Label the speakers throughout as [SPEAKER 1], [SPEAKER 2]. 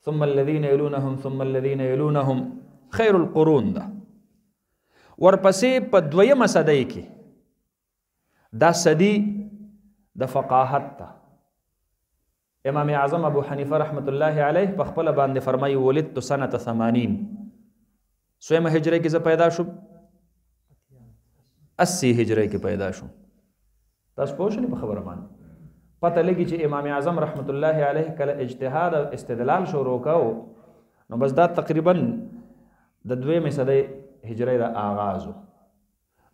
[SPEAKER 1] ثم الذين يلونهم ثم الذين يلونهم خير القرون ده. ورپسې په دویمه صدۍ کې دا صدی د فقاهت ته. امام اعظم ابو حنیفه رحمت الله علیه په خپل باندې فرمایي ولدت سنه 80 سویمه هجری کې زه پیدا شوم 80 هجری کې پیدا شوم. تاسو پوه شئ په خبره باندې پته لګي چې امام اعظم رحمت الله علیه کله اجتهاد او استدلال شروع کاو نو بس دا تقریبا د دویمه صدی هجری د آغاز.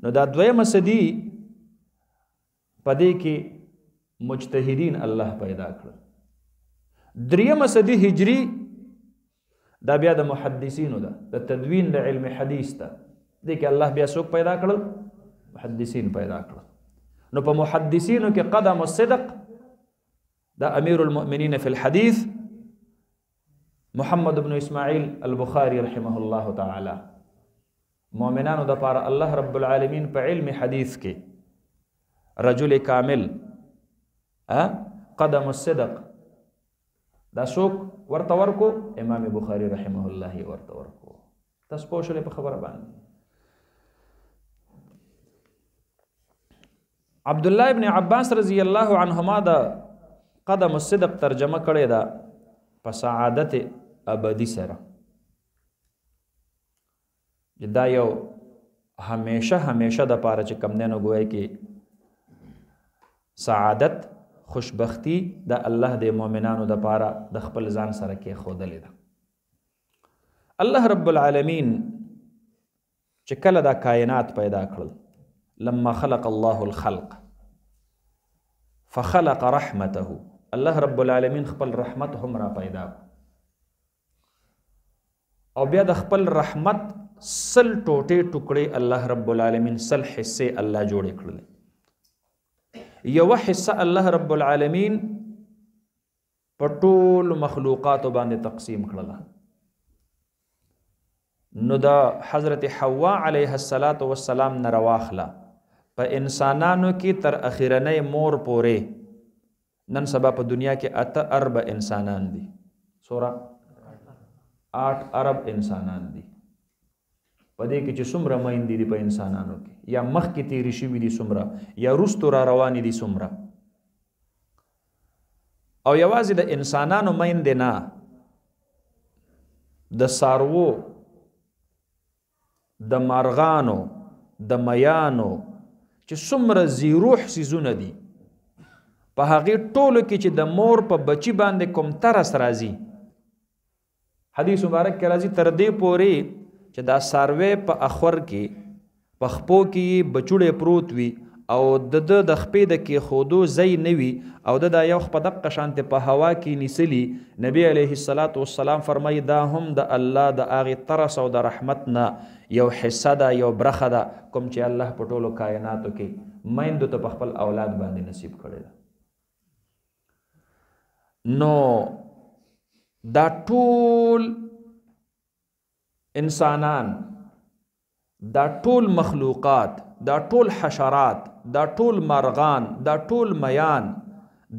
[SPEAKER 1] نو دا دویمه صدی پدې کې مجتهدین الله پیدا کړل. دریمه صدی هجری دا بیا د محدثینو ده، د تدوین د علم حدیث ده. دې کې الله بیا څوک پیدا کړل؟ محدثین پیدا کړل. نو په محدثینو کې قدم الصدق دا امیر المؤمنین فی الحدیث محمد بن اسماعیل البخاری رحمه الله تعالی. مؤمنانو د پاره الله رب العالمین په علم حدیث کې رجل کامل قدم الصدق دا څوک ورته ورکو؟ امام بخاری رحمه الله ورته ورکو. تاسو پوه شئ په خبره باندې. عبد الله ابن عباس رضی الله عنهما دا قدم الصدق ترجمه کړی دا په سعادت ابدی سره. دا یو همیشه د پاره چې کم نه گویا کې سعادت خوشبختی د الله د مؤمنانو د پاره د خپل ځان سره کې خودلې ده. الله رب العالمین چې کله دا کائنات پیدا کړل، لما خلق الله الخلق فخلق رحمته، الله رب العالمین خپل رحمت هم را پیدا او بیا د خپل رحمت سل ټوټې ټوکړې الله رب العالمین سل حصے الله جوړې کړل. یو حصہ الله رب العالمین په ټول مخلوقات باندې تقسیم کړل. نو دا حضرت حوا علیه السلام نه رواخله په انسانانو کې تر اخیرنۍ مور پورې نن سبا په دنیا کې 8 ارب انسانان دي. سورا 8 ارب انسانان دي. پدې کې چې څومره مایندې دي په انسانانو کې، یا مخکې تیری شوي دي څومره، یا وروستو را روانې دي څومره. او یوازې د انسانانو مایندې نه، د څاروو، د مارغانو، د میانو چې څومره زیروح څیزونه دي، په هغې ټولو کې چې د مور په بچي باندې کوم ترس راځي، حدیث مبارک کې راځي تر دې پورې چې دا ساروی په اخور کې په خپو کې بچوړې پروت وي او د خپې د کې خودو ځای نه وي او د یو په دقه شانته په هوا کې نیسلی. نبی علیه السلام فرمایي دا هم د الله د هغې ترس او د رحمت نه یو حصه ده، یو برخه ده کوم چې الله په ټولو کائناتو کې میندو ته په خپل اولاد باندې نصیب کړی ده. نو دا ټول انسانان، دا ټول مخلوقات، دا ټول حشرات، دا ټول مرغان، دا ټول میان،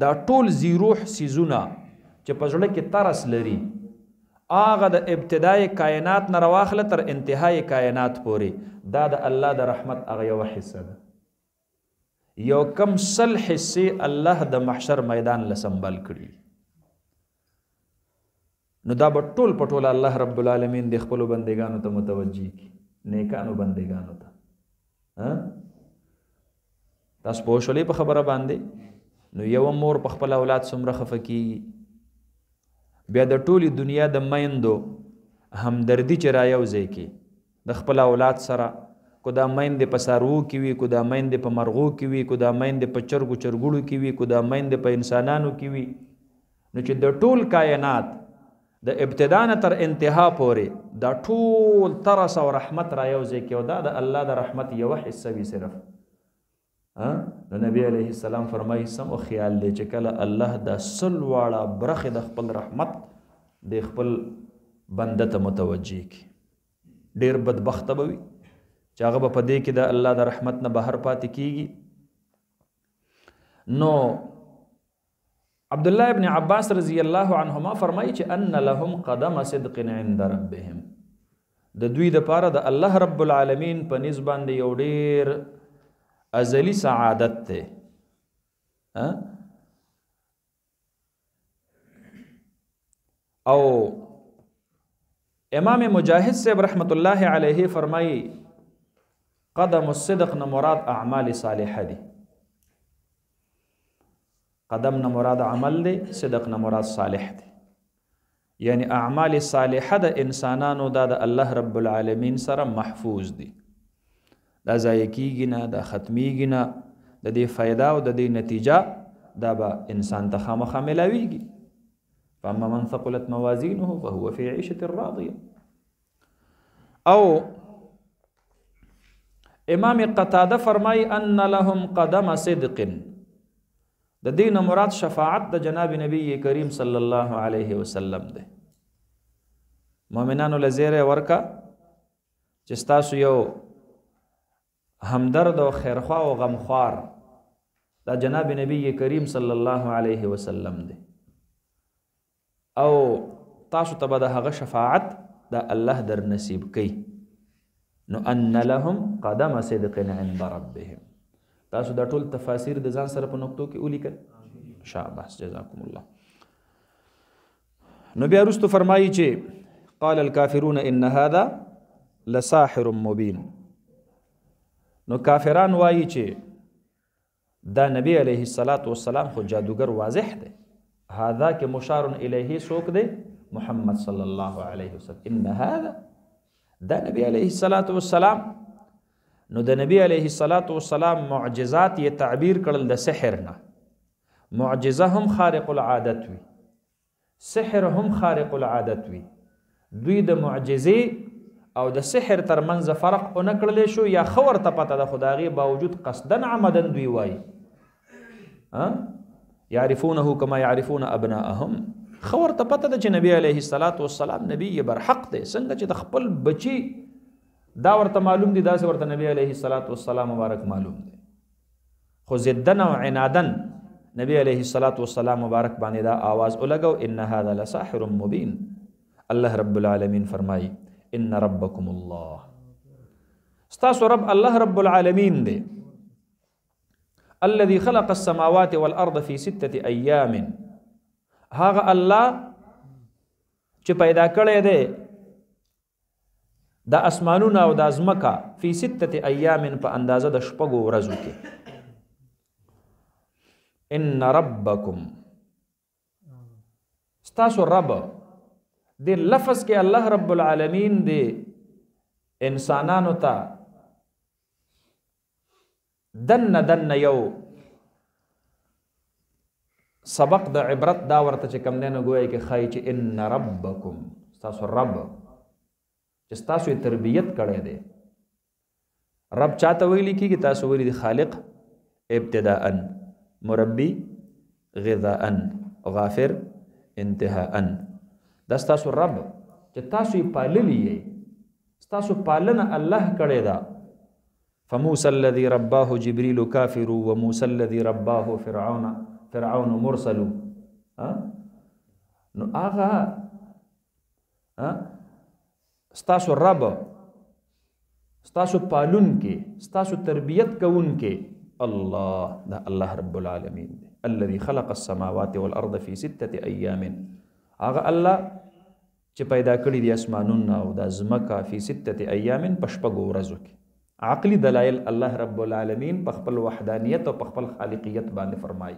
[SPEAKER 1] دا ټول زیروح سیزونه چې په زړه کې ترس لري، هغه د ابتدای کائنات نه راواخله تر انتهای کائنات پورې دا د الله د رحمت هغه یوه حصه ده. یو کم سل حصې الله د محشر میدان له سنبال کړي. نو دا به ټول په ټوله الله رب العالمین د خپلو بندګانو ته متوجه کړي، نیکانو بندګانو ته. تاسو پوه شولې په خبره باندې. نو یو مور په خپل اولاد څومره خفه کېږي، بیا د ټولې دنیا د میندو همدردي چې رایوځای کړي د خپل اولاد سره، کو دا میندې په څاروو کې وي، کو دا میندې په مرغو کې وي، کو دا میندې په چرګو چرګوړو کې وي، کو دا میندې په انسانانو کې وي. نو چې د ټول کائنات د ابتدا نه تر انتها پورې دا ټول ترس او رحمت را یوځای کې او دا د الله د رحمت یوه حصه وي صرف. نو نبی علیه السلام فرمایي سم خیال دی چې کله الله دا سل واړه برخې د خپل رحمت د خپل بنده ته متوجه کړي، ډېر بدبخته به وي چې هغه به په دې کې د الله د رحمت نه بهر پاتې کېږي. نو عبد الله ابن عباس رضی الله عنهما فرمایي چې ان لهم قدم صدق عند ربهم، د دوی د پاره د الله رب العالمین په نسبت باندې یو ډیر ازلی سعادت ته. او امام مجاهد صاحب رحمت الله علیه فرمایي قدم الصدق نه مراد اعمال صالحه دي. قدم نه مراد عمل دی، صدق نه مراد صالح دی. یعنی اعمال صالحه د انسانانو دا د الله رب العالمین سره محفوظ دي، دا ضایع کیږي نه، دا ختمیږي نه، د دې فایده او د دې نتیجه دا به انسان ته خامخا ملاویږي. فاما من ثقلت موازینه فهو فی عیشة راضیه. او امام قتاده فرمای ان لهم قدم صدق، د دین مراد شفاعت د جناب نبی کریم صلی الله علیه وسلم ده. مؤمنانو لزیره ورکا چې تاسو یو همدرد او خیرخوا او غمخوار دا جناب نبی کریم صلی الله علیه وسلم ده، او تاسو ته به د هغه شفاعت دا الله در نصیب کوي. نو ان لهم قدم صدق عند ربهم. تاسو دا ټول تفاسیر د ځان سره په نقطو کې ولیکل. شاباس، جزاکم الله. نو بیا وروسته فرمایي چې قال الکافرون ان هذا لساحر مبین. نو کافران وایي چې دا نبی علیه السلام خو جادوگر واضح دی. هذا کې مشار الیه څوک دی؟ محمد صلی الله علیه وسلم. ان هذا دا نبی علیه السلام. نو د نبی علیه السلام معجزات یې تعبیر کړل د سحر نه. معجزه هم خارق العادت وي، سحر هم خارق العادت وي. دوی د معجزې او د سحر ترمنځ فرق ونه کړلی شو، یا خور ته پته د خداغي باوجود قصدن عمدن دوی وایي یعرفونه کما یعرفون ابناءهم. خور ته پته ده چې نبی علیه السلام نبی برحق دی. څنګه چې د خپل بچی دا ورته معلوم دي، داسې ورته نبی علیه السلام مبارک معلوم دی. خو ضدن او عنادن نبی علیه السلام مبارک باندې دا آواز ولګو ان هذا لساحر مبین. الله رب العالمین فرمایي ان ربکم الله، ستاسو رب الله رب العالمین دی. الذي خلق السماوات والارض في 6 ايام. هغه الله چې پیدا کړی دی دا اسمانونه او دا ځمکه فی 6 ایام په اندازه د شپږو ورځو کې. ان ربکم، ستاسو رب د لفظ کې الله رب العالمین د انسانانو ته دن یو سبق د عبرت دا ورته چې کم دی نو ګویا کې ښایي چې ان ربکم، ستاسو رب چې ستاسو یې تربیت کړی دی. رب چاته ویلی کېږي؟ تاسو ویلی دی خالق ابتداءً، مربی غذاءً، غافر انتهاءً. دا ستاسو رب چې تاسو یې پاللی یې، ستاسو پالنه الله کړی ده. فموسى الذي رباه جبريل كافر وموسى الذي رباه فرعون مرسل. نو آغا ستاسو رب، ستاسو پالون کې، ستاسو تربیت کون کې الله، دا الله رب العالمین دی. الذي خلق السماوات والارض في 6 ايام. آغا الله چې پیدا کړی دی اسمانونه او د ځمکه فی 6 ایام په شپږو ورځو کې. عقلی دلائل الله رب العالمین په خپل وحدانیت او په خپل خالقیت باندې فرمایي.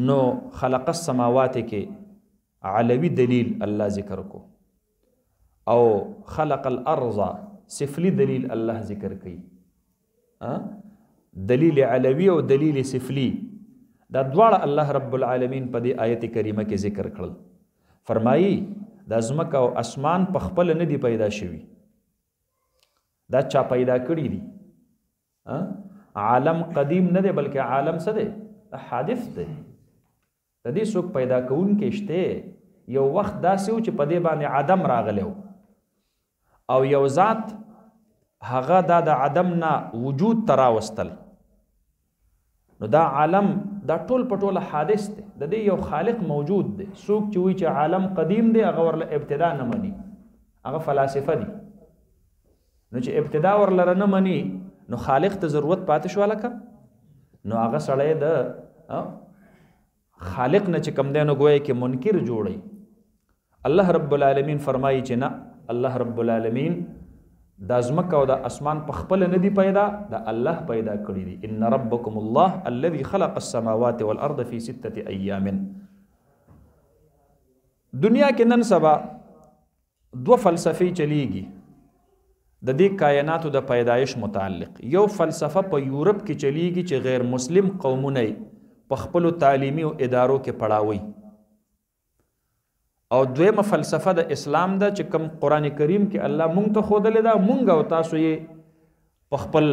[SPEAKER 1] نو خلق السماوات کې علوی دلیل الله ذکر کو، او خلق الارض سفلی دلیل الله ذکر کوي. دلیل علوی او دلیل سفلی دا دواړه الله رب العالمین په دې آیت کریمه کې ذکر کړل. فرمایي دا ځمکه او اسمان په خپل نه دی پیدا شوي، دا چا پیدا کړی دي. عالم قدیم نه دی بلکې عالم څه دی؟ حادث دی. د دې څوک پیدا کوونکی شته. یو وخت داسې و چې په دې باندې عدم راغلی او یو ذات هغه دا د عدم نه وجود ته راوستل. نو دا عالم دا ټول په ټوله حادث دی، د دې یو خالق موجود دی. څوک چې وایي چې عالم قدیم دی هغه ورله ابتدا نه مني، هغه فلاسفه دي. نو چې ابتدا ورلره نه مني نو خالق ته ضرورت پاتې شو لکه نو هغه سړی د خالق نه چې کم دی نو ګویا کې منکر جوړي. الله رب العالمین فرمایي چې نه، الله رب العالمین دا ځمکه او د اسمان په خپل نه دی پیدا، دا الله پیدا کړی دی. ان ربکم الله الذي خلق السماوات والارض في 6 ایام. دنیا کې نن سبا دو فلسفې چلیږي د دې کائناتو د پیدایش متعلق. یو فلسفه په یورپ کې چلیږي چې غیر مسلم قومونه په خپل تعلیمي او ادارو کې پڑھاوي، او دویمه فلسفه د اسلام ده چې کوم قرآن کریم کې الله مونږ ته ښودلې ده، مونږ او تاسو یې په خپل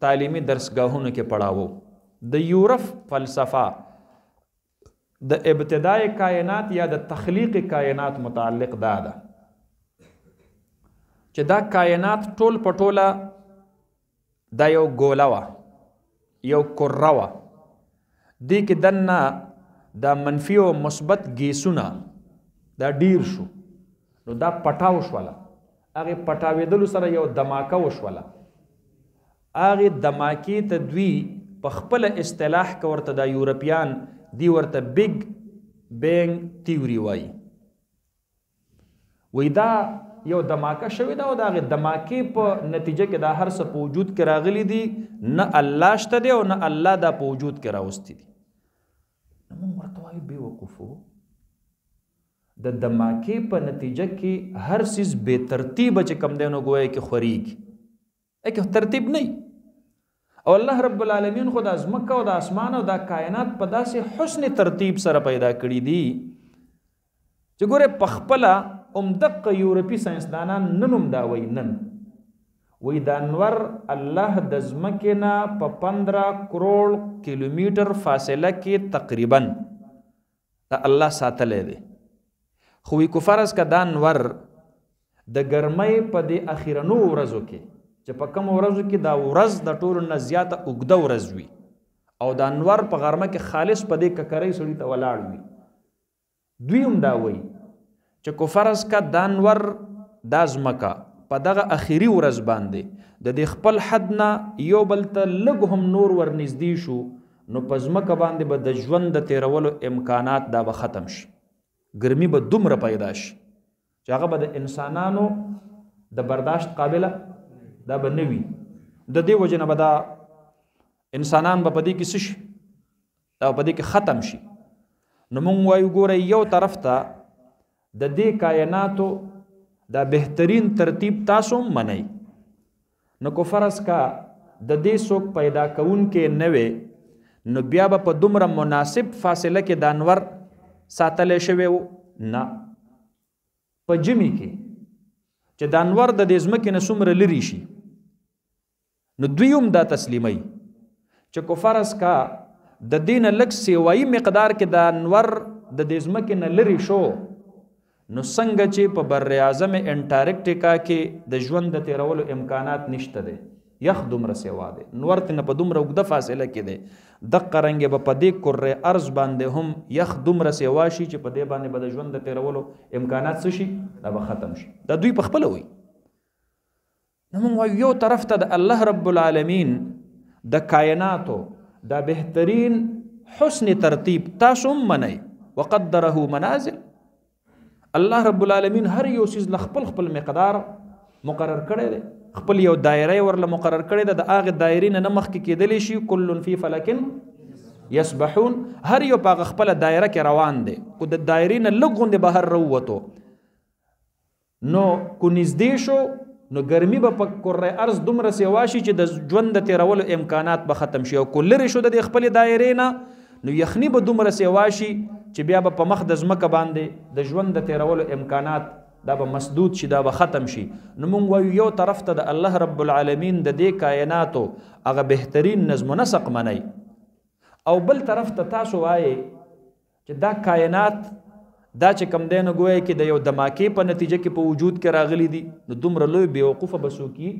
[SPEAKER 1] تعلیمي درسګاهونو کې پڑھاوو. د یورپ فلسفه د ابتدای کائنات یا د تخلیق کائنات متعلق دا ده چې دا کائنات ټول پټوله دا یو ګوله وه، یو کره وه، دې کې دننه دا منفي او مثبت ګیسونه دا ډیر شو، نو دا پټاو شوله. هغې پټاوېدلو سره یو دماکه وشوله. هغې دماکې ته دوی په خپله اصطلاح که ورته دا یورپیان دی ورته بیگ بینگ تیوري وایي. وی دا یو دماکه شوې ده او د هغې دماکې په نتیجه کې دا هر څه په وجود کې راغلی دي، نه الله شته دی او نه الله دا په وجود کې راوستی دي. نو موږ ورته وایو بې وقوفو، د دماکې په نتیجه کې هر څیز بې ترتیبه چې کم دی نو ګویا کې خورېږي، کې ترتیب نه. او الله رب العالمین خو د ځمکه او د اسمان او د کائنات په داسې حسن ترتیب سره پیدا کړي دي چې ګوره په خپله دقه یورپي ساینسدانان نن هم دا وایي، نن وایي د انور الله د ځمکې نه په 15 کروڑ کیلومیټر فاصله کې تقریبا د الله ساتلی دی. خو وی کو فرض که دا انور د ګرمۍ په دې اخیرنو ورځو کې چې په کوم ورځو کې دا ورځ د ټولو نه زیاته اوږده ورځ وي او د انور په غرمه کې خالص په دې ککرۍ سړي ته ولاړ وي، دوی هم دا وایي چې کو فرض که دا انور دا ځمکه په دغه اخیری ورځ باندې د دې خپل حد نه یو بل ته لږ هم نور ورنږدې شو نو په ځمکه باندې به د ژوند د تیرولو امکانات دا به ختم شي، ګرمي به دومره پیدا شي چې هغه به د انسانانو د برداشت قابله دا به نه وي. د دې وجې نه به دا انسانان به په دې کې څه شي، دا په دې کې ختم شي. نو موږ وایو ګوره یو طرف ته د دې کائناتو دا بهترین ترتیب تاسو هم منئ، نو کو فرض کا د دې څوک پیدا کوونکی نه وي نو بیا به په دومره مناسب فاصله کې د انور ساتلی شوی و؟ نه. په جمی کې چې د انور د دې ځمکې نه څومره لرې شي نو دوی هم دا تسلیموي چې کو فرض کا د دې نه لږ سیوایي مقدار کې د انور د دې ځمکې نه لرې شو نو څنګه چې په بر اعظم انټارکټیکا کې د ژوند د تیرولو امکانات نشته دی، یخ دومره سیوا دی، نور ته نه په دومره اوږده فاصله کې دی، دقه رنګې به په دې کره ارض باندې هم یخ دومره سیوا شي چې په دې باندې به د ژوند د تیرولو امکانات څه شي، دا به ختم شي. دا دوی په خپله وایي. نو موږ وایو یو طرف ته د الله رب العالمین د کائناتو دا بهترین حسن ترتیب تاسو هم منئ، وقدره منازل. الله رب العالمین هر یو چیز له خپل خپل مقدار مقرر کړی دی، خپل یو دایره ورله مقرر کړی ده، د هغې دایرې نه مخکې کېدلی شي کل فی فلک یسبحون، هر یو په هغه خپله دایره کې روان دی، خو د دایرې نه لږ غوندې بهر راووتو نو کو نږدې شو نو ګرمي به په کره ارض دومره سیوا شي چې د ژوند د تیرولو امکانات به ختم شي، او کو لرې شو د دې خپلې دایرې نه نو یخني به دومره سیوا شي چې بیا به په مخ د ځمکه باندې د ژوند د تیرولو امکانات دا به مسدود شي، دا به ختم شي. نو موږ وایو یو طرف ته د الله رب العالمین د دې کائناتو هغه بهترین نظم و نسق منئ، او بل طرف ته تاسو وایئ چې دا کائنات دا چې کم دی نو ګویا کې د یو دماکې په نتیجه کې په وجود کې راغلی دي. نو دومره لوی بېوقوفه به څوک وي،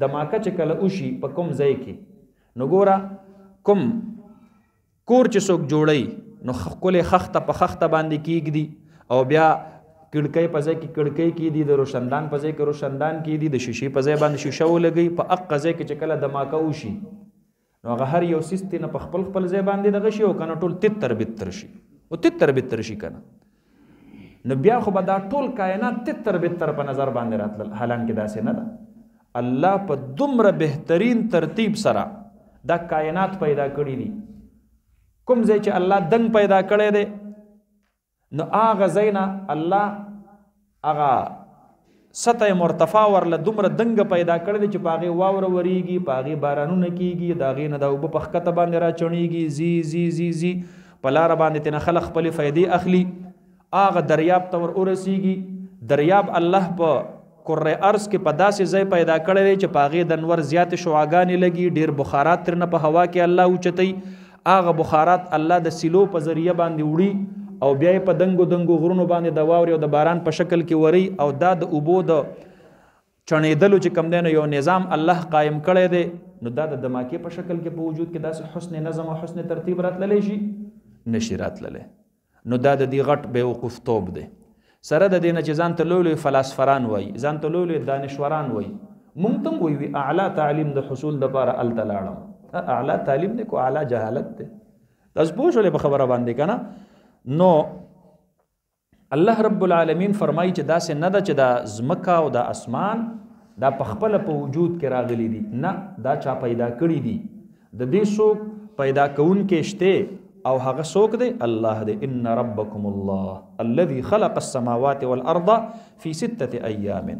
[SPEAKER 1] دماکه چې کله وشي په کوم ځای کې نو ګوره کوم کور چې څوک جوړی نو ښکلې خښته په خښته باندې کیږدي او بیا کړکۍ په ځای کې کړکۍ کیږدي، د روشندان په ځای کې روشندان کیږدي، د شیشې په ځای باندې شیشه ولګوي، په اق ځای کې چې کله دماکه وشي نو هغه هر یو سیس نه په خپل خپل ځای باندې دغه شي او کنه ټول تتر بتر شي او تتر بتر شي کنه، نو بیا خو به دا ټول کائنات تتر بتر په نظر باندې راتلل. حالانکه داسې نه ده، الله په دومره بهترین ترتیب سره دا کائنات پیدا کړی دي. کوم ځای چې الله دنګ پیدا کړی دی نو هغه ځای نه الله هغه سطح مرتفع ورله دومره دنګ پیدا کړی دی چې په هغې واوره ورېږي، په هغې بارانونه کېږي، د هغې نه د اوبه په ښکته باندې راچڼېږي، زی زی زی زی په لاره باندې ترنه خلک خپلې فایدې اخلي. هغه دریاب ته ور ورسېږي، دریاب الله په کره ارض کې په داسې ځای پیدا کړی دی چې په هغې د انور زیاتې شعاګانې لګي، ډېر بخارات ترنه په هوا کې الله اوچتوي. هغه بخارات الله د سیلو په ذریعه باندې وړي او بیا یې په دنګو دنګو غرونو باندې د واورې او د باران په شکل کې وري، او دا د اوبو د چڼېدلو چې کوم دی نو یو نظام الله قایم کړی دی. نو دا د دماکې په شکل کې په وجود کې داسې حسن نظم او حسن ترتیب راتللی شي نشي راتللی. نو دا د دې غټ بیوقوف توب دی. سره د دې نه چې ځان ته لوی لوی فلاسفران وایي، ځان ته لوی لوی دانشوران وایي، مونږ ته هم وایي اعلی تعلیم د حصول دپاره هلته لاړم. اعلی تعلیم دی کو اعلی جهالت دی؟ تاسو پوه شولې په خبره باندې که نه؟ نو الله رب العالمین فرمایي چې داسې نه ده چې دا ځمکه او دا اسمان دا په خپله په وجود کې راغلی دي، نه، دا چا پیدا کړي دي. د دې څوک پیدا کوونکی شته او هغه څوک دی؟ الله دی. ان ربکم الله الذي خلق السماوات والارض فی 6 ایام.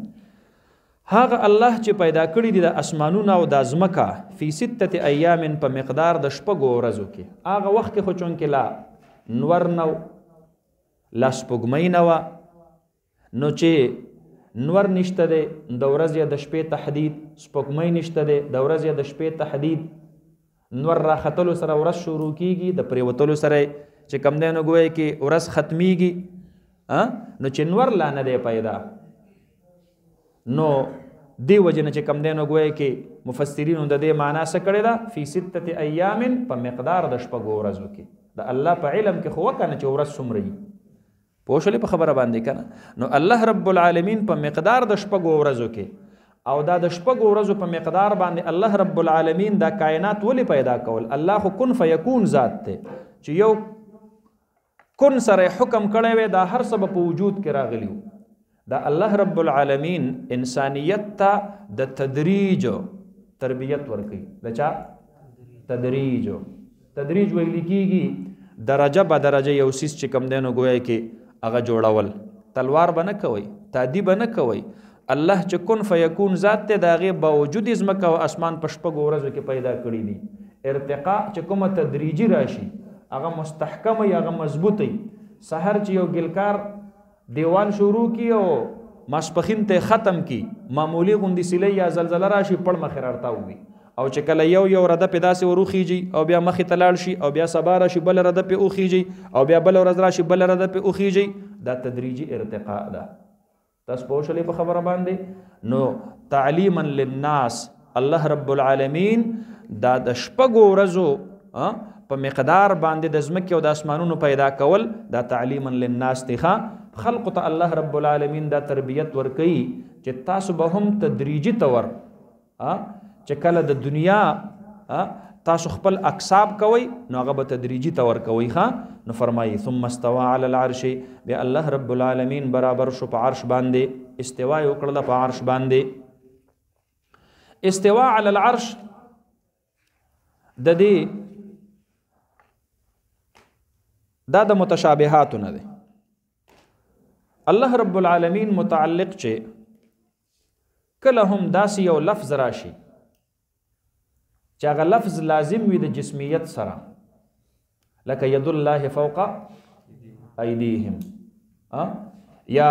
[SPEAKER 1] هغه الله چې پیدا کړي دي د اسمانونه او د ځمکه فی 6 ایام په مقدار د شپږو ورځو کې. هغه وخت کې خو چونکې لا نور نو، لا سپوږمۍ نه وه، نو چې نور نشته دی د ورځ یا د شپې تحدید، سپوږمۍ نشته دی د ورځ یا د شپې تحدید، نور راختلو سره ورځ شروع کیږي، د پریوتلو سره چې کوم دی نو ګویا کې ورځ ختمیږي. نو چې نور لا نه دی پیدا نو دی وجه نه چې کوم دی نو ګویا کې مفسرینو د دې معنا څه کړې ده؟ فی 6 ایام په مقدار د شپږو ورځو کې. د الله په علم کې خو وکنه چې ورځ څومره وي، پوه شولې په خبره باندې که نه؟ نو الله رب العالمین په مقدار د شپږو ورځو کې او دا د شپږو ورځو په مقدار باندې الله رب العالمین دا کائنات ولې پیدا کول؟ الله خو کن فیکون ذات دی چې یو کن سره حکم کړی وی دا هر څه په وجود کې راغلی و. دا الله رب العالمین انسانیت ته د تدریج تربیت ورکوي. د چا؟ تدریج. تدریج ویل کېږي درجه به درجه یو سیس چې کوم دی نو ګویا کې هغه جوړول. تلوار به نه کوئ، تادي به نه کوئ. الله چې کن فیکون ذات دی د هغې باوجود ځمکه او اسمان په شپږو ورځو کې پیدا کړي دي. ارتقا چې کومه تدریجي راشي هغه مستحکم وي، هغه مضبوط وي. سحر چې یو ګلکار دیوال شروع کی او ماسپخین ته ختم کی، معمولی غوندې سیلۍ یا زلزله راشي پړ مخې رارتاو وي، او چې کله یو رده پې داسې وروخیږي او بیا مخې ته لاړ شي او بیا سبا راشي بله رده پې وخیږي او بیا بله ورځ راشي بله رده پې وخیږي. دا تدریجي ارتقاء ده. تاسو پوه شولې په خبره باندې؟ نو تعلیما للناس الله رب العالمین دا د شپږو ورځو په مقدار باندې د ځمکې او د اسمانونو پیدا کول دا تعلیما للناس دی. خلقو ته الله رب العالمین دا تربیت ورکوي چې تاسو به هم تدریجي طور چې کله د دنیا تاسو خپل اکساب کوئ نو هغه به تدریجي طور کوئ. نو فرمایي ثم استوى على العرش، بیا الله رب العالمین برابر شو په عرش باندې، استوا یې وکړله په عرش باندې. استوا علی العرش د دې دا د متشابهاتو نه دی. الله رب العالمین متعلق چې کله هم داسې یو لفظ راشي چې هغه لفظ لازم وي د جسمیت سره، لکه ید الله فوق ایدیهم، یا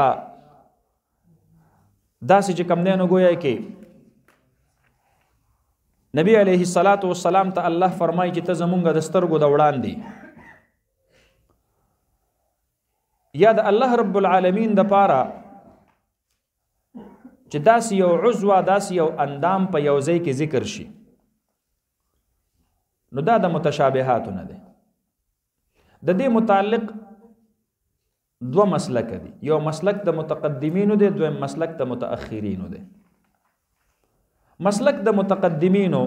[SPEAKER 1] داسې چې کم دی نو گویا کې نبی علیه السلام ته الله فرمایي چې ته زمونږ د سترګو د وړاندې، یا د الله رب العالمین د پاره چې داسې یو عضو داسې یو اندام په یو ځای کې ذکر شي، نو دا د متشابهاتو نه دی. د دې متعلق دو مسلک دي، یو مسلک د متقدمینو دی، دویم مسلک د متأخرینو دی. مسلک د متقدمینو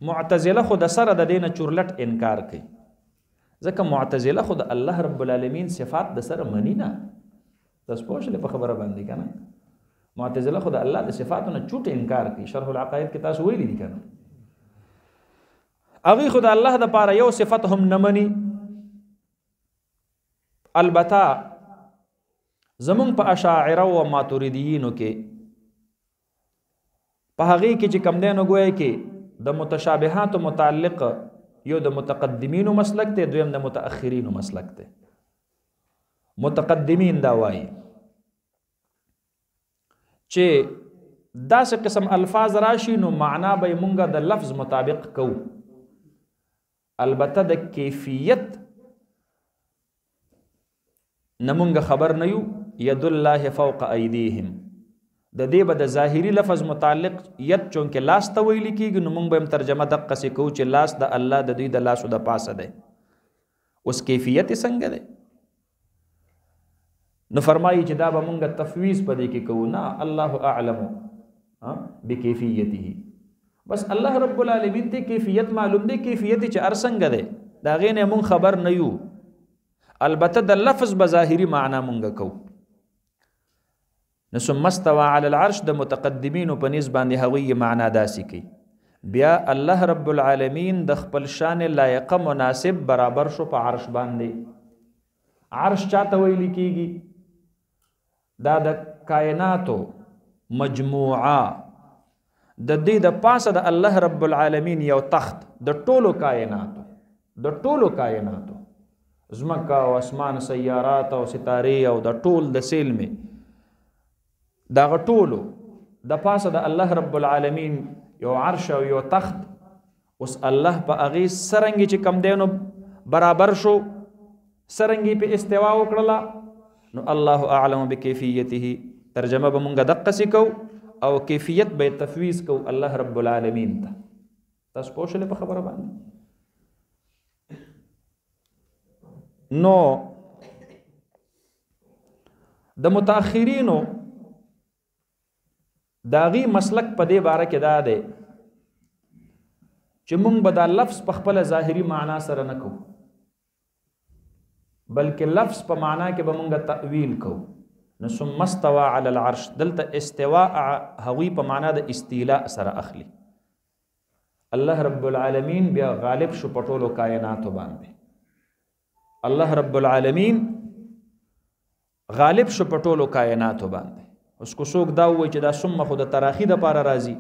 [SPEAKER 1] معتزله خو د سره د دینه چورلټ انکار کوي، ځکه معتزله خو د الله رب العالمین صفات د سره منی نه. تاسو پوه شئ په خبره باندې کنه؟ معتزله خو د الله د صفاتونو چوټ انکار کوي. شرح العقائد کې تاسو ویلي دي کنه؟ هغه خو د الله د پاره یو صفت هم نه مني. البته زمون په اشاعره او ماتوریدیینو کې په هغه کې چې کم دینو ګویا کې د متشابهات متعلق یو د متقدمینو مسلک ته، دویم د متأخرینو مسلک ته. متقدمین دا وایي چې داسې قسم الفاظ راشي نو معنا به مونږه د لفظ مطابق کو، البته د کیفیت نمونږ خبر نه یو. ید الله فوق ایدیهم، د دې به د ظاهری لفظ متعلق ید چونکه لاس ته ویل کېږي نو مونږ به هم ترجمه دقه سې کوو چې لاس د الله د دوی د لاسو د پاسه دی. اوس کیفیت څنګه دی؟ نو فرمایي چې دا به مونږ تفویض په دې کې کوو، نه الله اعلم بکیفیته. بس الله رب العالمین ته کیفیت معلوم دی، کیفیت چې ارڅنګه دی دا غې نه مونږ خبر نه یو. البته د لفظ بظاهری معنا مونږ کو. نو ثم استوى على العرش د متقدمینو په نسبت باندې هغوی معنا داسې کوي. بیا الله رب العالمین د خپل شان لایق مناسب برابر شو په عرش باندې. عرش چاته ویل کېږي؟ دا د کائناتو مجموعه، د دې د پاسه د الله رب العالمین یو تخت د ټولو کائناتو زمکه او اسمان، سیارات او ستارې او د ټول د سیلمه دا غټولو د پاسه د الله رب العالمین یو عرش او یو تخت. اوس الله په هغې سرنګې چې کم دی نو برابر شو، سرنګې په استوا وکړله، نو الله اعلم بکیفیته. ترجمه به مونږ دقه سې کو او کیفیت به تفویض کو الله رب العالمین ته. تاسو پوه شئ په خبره باندې؟ نو د متأخرینو داغي مسلک په دې باره کې دا دی چې مونږ به دا لفظ په خپل ظاهري معنا سره نه کوو، بلکې لفظ په معنا کې به مونږ تأویل کوو. نو ثم استوى على العرش، دلته استواء هغوی په معنا د استیلاء سره اخلي. الله رب العالمین بیا غالب شو په ټولو کائناتو باندې. الله رب العالمین غالب شو په ټولو کائناتو باندې. اوس کو څوک دا وایي چې دا ثم خو د تراخی د پاره راځي،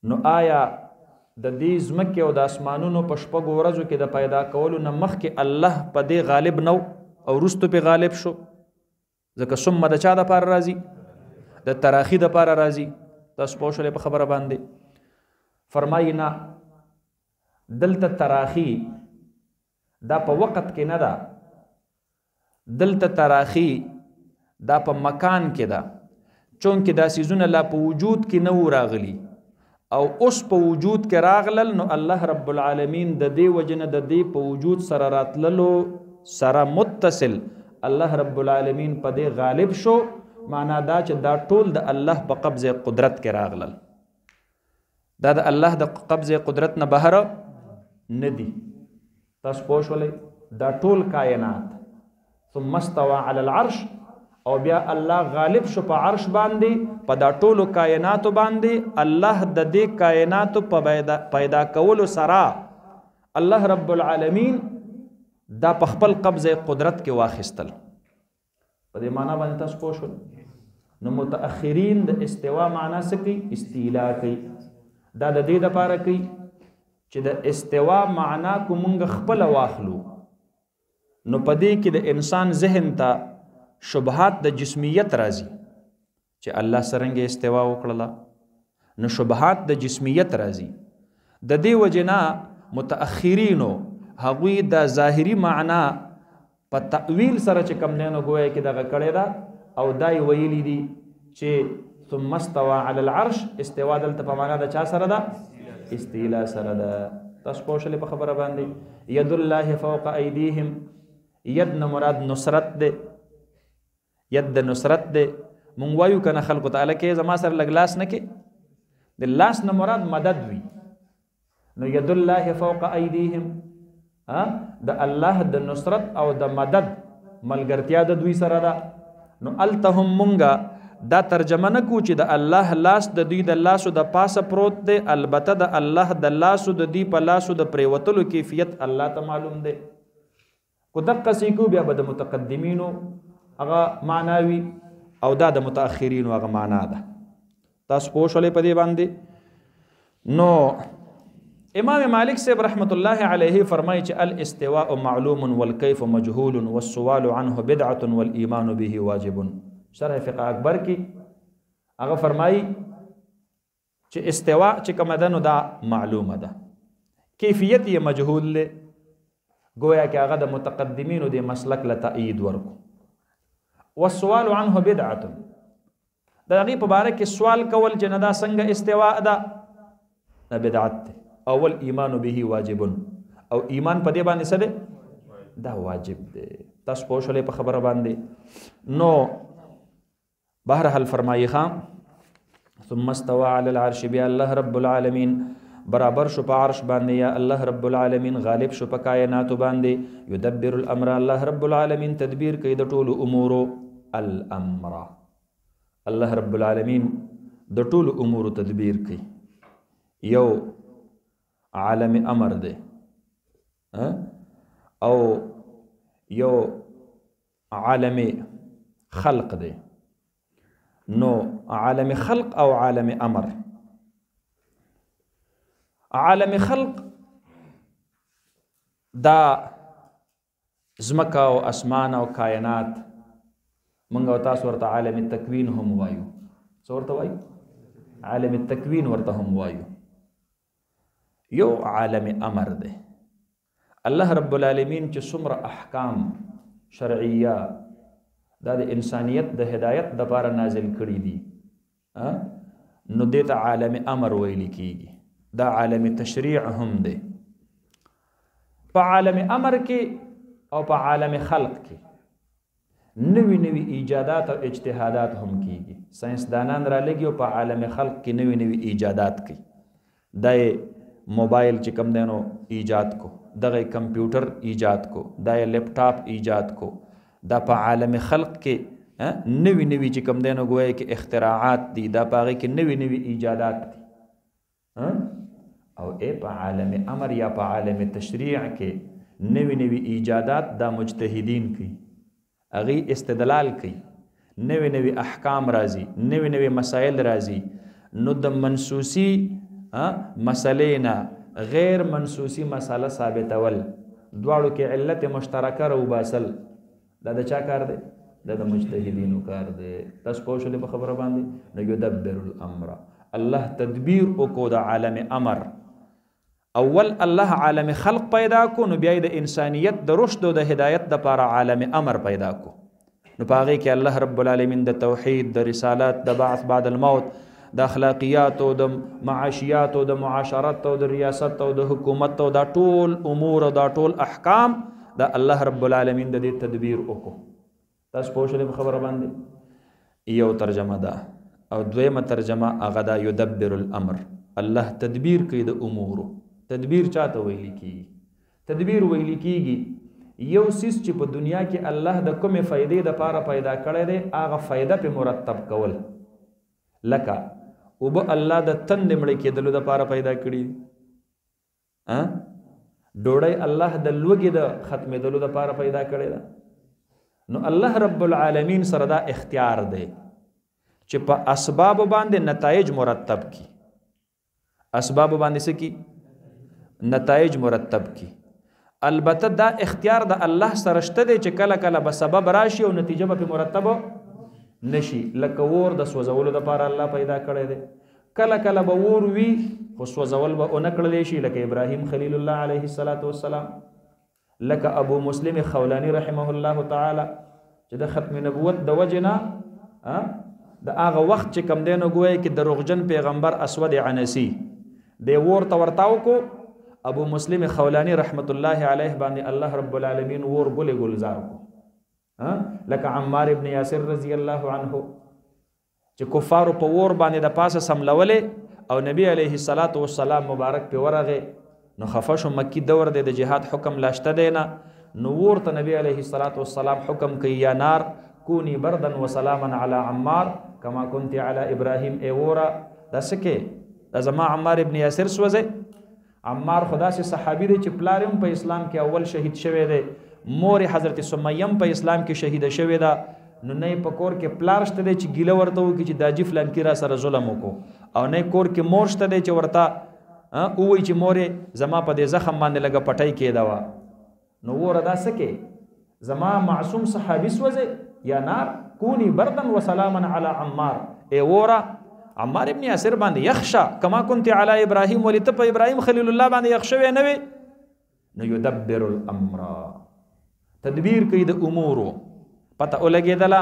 [SPEAKER 1] نو آیا د دې ځمکې او د اسمانونو په شپږو ورځو کې د پیدا کولو نه مخکې الله په دې غالب نو او وروستو پې غالب شو؟ ځکه ثم د چا د پاره راځي؟ د تراخی د پاره راځي. تاسو پوه شولې په خبره باندې؟ فرمایي نه، دلته تراخی دا په وخت کې نه ده، دلته تراخی دا په مکان کې ده، چونکې دا سیزونه لا په وجود کې نه و راغلي او اوس په وجود کې راغلل، نو الله رب العالمین د دې وجنه د دې په وجود سره راتللو سره متصل الله رب العالمین په دې غالب شو. معنا دا چې دا ټول د الله په قبضه قدرت کې راغلل، دا د الله د قبضه قدرت نه بهر نه دي. تاسو پوه شولې؟ دا ټول کائنات ثم استوى على العرش، او بیا الله غالب شو په عرش باندې، په دا ټولو کائناتو باندې. الله د دې کائناتو په پیدا کولو سره الله رب العالمین دا په خپل قبضه قدرت کې واخیستل. په دې معنا باندې تاسو پوه شول؟ نو متأخرین د استوا معنا څه کوي؟ استیلا کوي. دا د دې لپاره کوي چې د استوا معنا کو مونږ خپل واخلو، نو په دې کې د انسان ذهن ته شبهات د جسمیت راځي چې الله څرنګه استوا وکړله، نو شبهات د جسمیت راځي. د دې وجنا متأخرینو هغوی د ظاهری معنا په تأویل سره چې کم نه ګویا کې دغه کړی ده او دای ویلی دي چې ثم استوى على العرش. استوا دلته په معنا د چا سره ده؟ استیلا سره ده. تاسو پوه شئ په خبره باندې ید الله فوق ایدیهم ید نه مراد نصرت ده ید د نصرت ده مونږ وایو کنه خلکو تعالی کې زما سره لګ لاس نه کې د لاس نه مراد مدد وي نو ید الله فوق ایدیهم د الله د نصرت او د مدد ملګرتیا د دوی سره ده نو التهم مونږه دا ترجمه نه کو چې د الله لاس د دوی د لاسو د پاسه پروت دی البته د الله د لاسو د دوی په لاسو د پریوتلو کیفیت الله ته معلوم دی کو دقه سیکو بیا به د متقدمینو هغه معناوي او دا د متأخرینو هغه معنا ده تاسو پوه شولې په دې باندې نو امام مالک صاحب رحمت الله علیه فرمایي چې الاستواء معلوم والکیف مجهول والسؤال عنه بدعة والایمان به واجب شرح فقه اکبر کی هغه فرمایي چې استواء چې کوم ده نو دا معلومه ده کیفیت یې مجهول له گویا کې هغه د متقدمینو د مسلک له تأیید ورکو والسؤال عنه بدعة دا هغې په باره کې سوال کول چې نه دا څنګه استواء ده دا بدعت ده اول ایمان به واجب او ایمان په دې باندې څه ده دا واجب ده تاسو پوه شولې په خبره باندې نو بهرحال فرمایي خام ثم استوى على العرش بیا الله رب العالمین برابر شو په عرش باندې یا الله رب العالمین غالب شو په کائنات باندې یدبر الامر الله رب العالمین تدبیر کوي د ټولو امور الامر الله رب العالمین د ټولو امور تدبیر کوي یو عالم امر ده او یو عالم خلق ده نو عالم خلق او عالم امر عالم خلق دا زمکا او اسمان او کائنات منګ او تاسو ورته عالم التکوین هم وایو څه ورته وایو عالم التکوین ورته هم وایو یو عالم امر ده الله رب العالمین چې څومره احکام شرعیه دا د انسانیت د هدایت د لپاره نازل کړي دي نو دې ته عالم امر ویل کیږي دا عالم تشریع هم ده په عالم امر کې او په عالم خلق کې نوی نوی ایجادات او اجتهادات هم کیږي ساينسدانان را لګي او په عالم خلق کې نوی نوی ایجادات کوي دا موبایل چې کوم دینو ایجاد کو دغه کمپیوټر ایجاد کو دا لیپ ټاپ ایجاد کو دا په عالم خلق کې نوی نوی چې کوم دینو گویا کې اختراعات دي دا پاره کې نوی نوی ایجادات دي او په عالم امر یا په عالم تشریع کې نوی نوی ایجادات دا مجتهدین کوي اغي استدلال کوي نوی نوی احکام راځي نوی نوی مسائل راځي نو د منسوسی مسلینا غیر منسوسی مساله ثابتول دواړو کې علت مشترکه رو باسل دا د چا کار دی دا د مجتهدینو کار دی تاسو پوه شئ په خبره باندې نو یدبر الامر الله تدبیر وکړو د عالم امر اول الله عالم خلق پیدا کو نو بیا د انسانیت د رشد او د هدایت د لپاره عالم امر پیدا کو نو پاغه کې الله رب العالمین د توحید د رسالات د بعث بعد الموت د اخلاقیات او د معاشیات او د معاشرت او د ریاست او د حکومت او د ټول امور او د ټول احکام د الله رب العالمین د دې تدبیر وکړو تاسو پوه شئ په خبره باندې یو ترجمه ده او دویمه ترجمه هغه دا یدبر الامر الله تدبیر کوي د امور تدبیر چاته ویل کیږي تدبیر ویل کیږي یو سیس چې په دنیا کې الله د کومه فائدې د پاره پیدا کړی دی هغه فائدہ په مرتب کول لکه او به الله د تند مړ کېدلو د پاره پیدا کړی ډوړی الله د لوګي د ختمېدلو د پاره پیدا کړی دا نو الله رب العالمین سره دا اختیار دی چې په اسباب باندې نتایج مرتب کی اسباب باندې څه کی نتایج مرتب کی البته دا اختیار د الله سره شته دی چې کله کله به سبب راشي او نتیجه به مرتب نشي لکه ور د سوځولو د لپاره الله پیدا کړی دی کله کله به ور وي خو سوځول به اون کړلی شي لکه ابراهیم خلیل الله علیه السلام لکه ابو مسلم خولانی رحمه الله تعالی چې د ختم نبوت د وجنه د هغه وخت چې کم دینو ګویا کې دروغجن پیغمبر اسود عنسی دی ورته ورتاو کو ابو مسلم خولانی رحمت الله علیه باندې الله رب العالمین ور ګل گلزار کو لکه عمار ابن یاسر رضی الله عنه چې کفارو په ور باندې د پاسه سملولې او نبی علیه الصلاۃ والسلام مبارک په ورغه نو خفش مکی دور د جهاد حکم لاشته دینا نو ورته نبی علیه الصلاۃ والسلام حکم کوي یا نار کونی بردا وسلاما علی عمار کما كنت علی ابراهیم ای ورا دسکه د زما عمار ابن یاسر سوځه عمار خدا سے صحابی دی چې پلارم په اسلام کې اول شهید شوی دی مور حضرت سمیه په اسلام کې شهید شوی دا نو نه په کور کې پلار شته دی چې ګیله ورته وکړي چې داجی فلان کې را سره ظلم وکړو او نه کور کې مور شته دی چې ورته وایي چې مورې زما په دې زخم باندې لږه پټۍ کېده وه نو وره دا څه کې زما معصوم صحابي سوځې یا نار کونی بردا وسلاما علی عمار ای وره عمار ابن یاسر باندې یخشا کما كنت علی ابراهیم ولته په ابراهیم خلیل الله باندې یخشوي نه وي نو یدبر الامر تدبیر کوي د امورو پته ولګیدله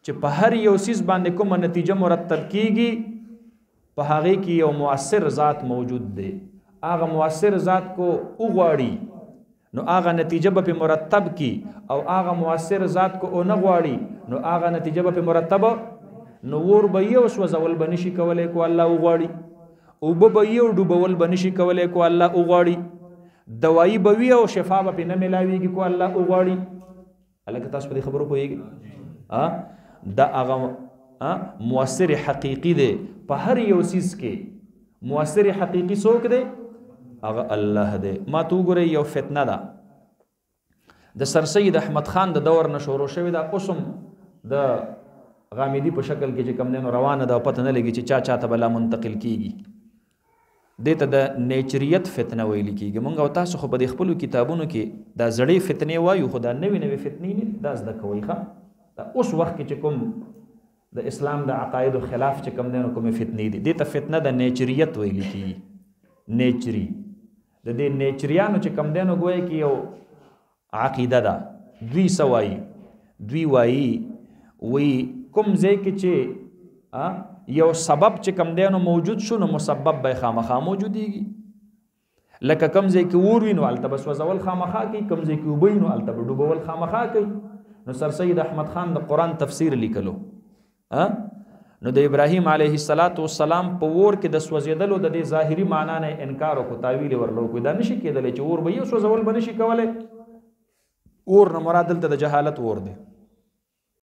[SPEAKER 1] چې په هر یو سیس باندې کومه نتیجه مرتب کیږي په هغه کې یو مؤثر ذات موجود دی هغه مؤثر ذات کو وغواړي نو هغه نتیجه به مرتب کی او هغه مؤثر ذات کو او نه غواړي نو هغه نتیجه به مرتب نو ور به یو سوځول به نشي کولی کو الله وغواړي اوبه به یو ډوبول به نشي کولی کو الله وغواړي دوایي به وي او شفا به نه ملاویږي کو الله وغواړي هلکه تاسو په دې خبرو پوهیږئ دا هغه مؤثر حقیقي دی په هر یو څیز کې مؤثر حقیقي څوک دی هغه الله دی ما ته وګورئ یو فتنه ده د سر سید احمد خان د دور نه شروع شوې ده اوس هم د غامیدی په شکل کې چې کم دینو روانه ده پته نه لګي چې چا ته بلا منتقل کیږي دې ته د نیچریت فتنه ویل کیږي مونږ او تاسو خو په دې خپلو کتابونو کې دا زړې فتنې وایو خو دا نوې نوې فتنې نه دا زده کوئ ښه دا اوس وخت کې چې کوم د اسلام د عقایدو خلاف چې کم دینو کومې فتنې دي دې ته فتنه د نیچریت ویل کیږي نیچری د دې نیچریانو چې کم دینو ګویا کې یو عقیده ده دوی سوایي دوی وایي کوم ځای کې چې یو سبب چې کم دی نو موجود شو نو مسبب به خامخا موجودیږي لکه کم ځای کې اور وي نو هلته به سوځول خامخا کوي کم ځای کې اوبه وي نو هلته به ډوبول خامخا کوي نو سر سید احمد خان د قرآن تفسیر لیکلو نو د ابراهیم علیه السلام په اور کې د سوځېدلو د دې ظاهري معنا نه انکار وکړو تاویل ورلو کوي دا نشي کېدلی چې اور به یو سوځول به نشي کولی اور نه مراد دلته د جهالت اور دی